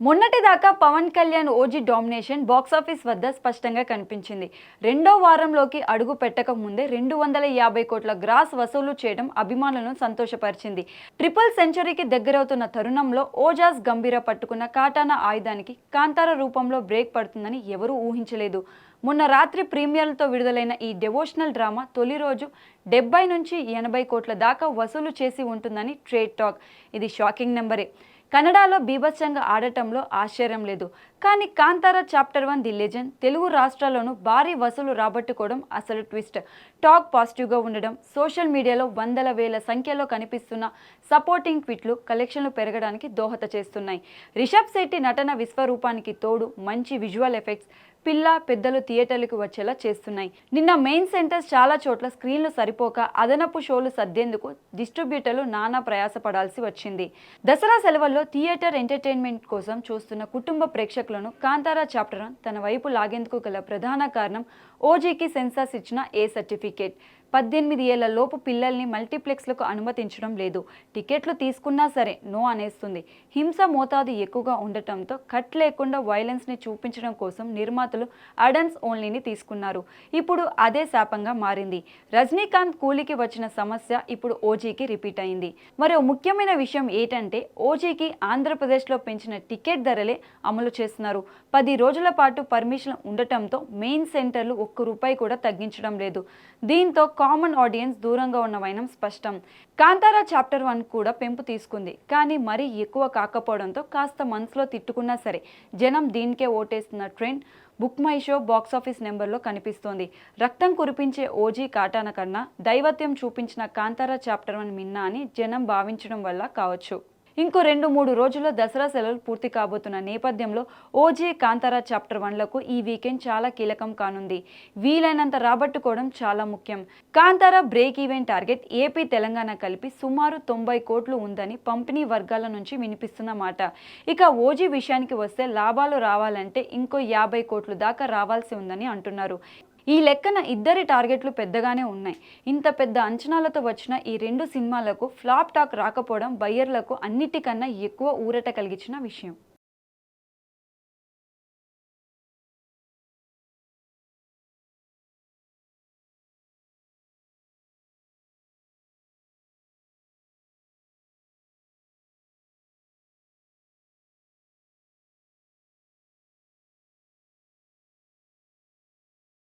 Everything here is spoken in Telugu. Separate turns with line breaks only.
మొన్నటిదాకా Pawan Kalyan OG domination box office వద్ద స్పష్టంగా కనిపించింది. రెండో వారంలోకి అడుగు పెట్టక ముందే 250 కోట్ల గ్రాస్ వసూలు చేయడం అభిమానులను సంతోషపరిచింది. ట్రిపుల్ సెంచరీకి దగ్గరవుతున్న తరుణంలో ఓజాస్ గంభీర పట్టుకున్న కాటానా ఆయుధానికి కాంతార రూపంలో బ్రేక్ పడుతుందని ఎవరూ ఊహించలేదు. మొన్న రాత్రి ప్రీమియర్లతో విడుదలైన ఈ డివోషనల్ డ్రామా తొలి రోజు 70 నుంచి 80 కోట్ల దాకా వసూలు చేసి ఉంటుందని ట్రేడ్ టాక్. ఇది షాకింగ్ నెంబరే. కన్నడలో బీభత్సంగా ఆడటంలో ఆశ్చర్యం లేదు. కానీ Kantara chapter 1 the legend Telugu రాష్ట్రాల్లోనూ భారీ వసూలు రాబట్టుకోవడం అసలు ట్విస్ట్. టాక్ పాజిటివ్గా ఉండడం, సోషల్ మీడియాలో వందల వేల సంఖ్యలో కనిపిస్తున్న సపోర్టింగ్ ట్వీట్లు కలెక్షన్లు పెరగడానికి దోహద చేస్తున్నాయి. రిషబ్ శెట్టి నటన విశ్వరూపానికి తోడు మంచి విజువల్ ఎఫెక్ట్స్ పిల్ల పెద్దలు థియేటర్లకు వచ్చేలా చేస్తున్నాయి. నిన్న మెయిన్ సెంటర్స్ చాలా చోట్ల స్క్రీన్లు సరిపోక అదనపు షోలు సర్దేందుకు డిస్ట్రిబ్యూటర్లు నానా ప్రయాసపడాల్సి వచ్చింది. దసరా సెలవుల్లో థియేటర్ ఎంటర్టైన్మెంట్ కోసం చూస్తున్న కుటుంబ ప్రేక్షకులను కాంతారా చాప్టర్ 1 తన వైపు లాగేందుకు గల ప్రధాన కారణం ఓజీకి సెన్సార్స్ ఇచ్చిన ఏ సర్టిఫికేట్. 18 ఏళ్ల లోపు పిల్లల్ని మల్టీప్లెక్స్లకు అనుమతించడం లేదు. టికెట్లు తీసుకున్నా సరే నో అనేస్తుంది. హింస మోతాదు ఎక్కువగా ఉండటంతో కట్ లేకుండా వైలెన్స్ని చూపించడం కోసం నిర్మాతలు అడల్ట్స్ ఓన్లీని తీసుకున్నారు. ఇప్పుడు అదే శాపంగా మారింది. రజనీకాంత్ కూలీకి వచ్చిన సమస్య ఇప్పుడు ఓజీకి రిపీట్ అయింది. మరో ముఖ్యమైన విషయం ఏంటంటే ఓజీకి ఆంధ్రప్రదేశ్లో పెంచిన టికెట్ ధరలే అమలు చేస్తున్నారు. 10 రోజుల పాటు పర్మిషన్ ఉండటంతో మెయిన్ సెంటర్లు ₹1 కూడా తగ్గించడం లేదు. దీంతో కామన్ ఆడియన్స్ దూరంగా ఉన్న వైనం స్పష్టం. కాంతారా చాప్టర్ 1 కూడా పెంపు తీసుకుంది. కానీ మరీ ఎక్కువ కాకపోవడంతో కాస్త మనసులో తిట్టుకున్నా సరే జనం దీనికే ఓటేస్తున్న trend BookMyShow box office నెంబర్లో కనిపిస్తోంది. రక్తం కురిపించే ఓజీ కాటాన కన్నా దైవత్యం చూపించిన కాంతారా చాప్టర్ 1 మిన్నా అని జనం భావించడం వల్ల కావచ్చు. ఇంకో 2-3 రోజుల్లో దసరా సెలవులు పూర్తి కాబోతున్న నేపథ్యంలో ఓజీ కాంతారా చాప్టర్ 1లకు ఈ వీకెండ్ చాలా కీలకం కానుంది. వీలైనంత రాబట్టుకోవడం చాలా ముఖ్యం. Kantara break even target AP Telangana కలిపి సుమారు 90 కోట్లు ఉందని పంపిణీ వర్గాల నుంచి వినిపిస్తున్న మాట. ఇక ఓజీ విషయానికి వస్తే లాభాలు రావాలంటే ఇంకో 50 కోట్లు దాకా రావాల్సి ఉందని అంటున్నారు. ఈ లెక్కన ఇద్దరి టార్గెట్లు పెద్దగానే ఉన్నాయి. ఇంత పెద్ద అంచనాలతో వచ్చిన ఈ 2 సినిమాలకు ఫ్లాప్ టాక్ రాకపోవడం బయ్యర్లకు అన్నిటికన్నా ఎక్కువ ఊరట కలిగించిన విషయం.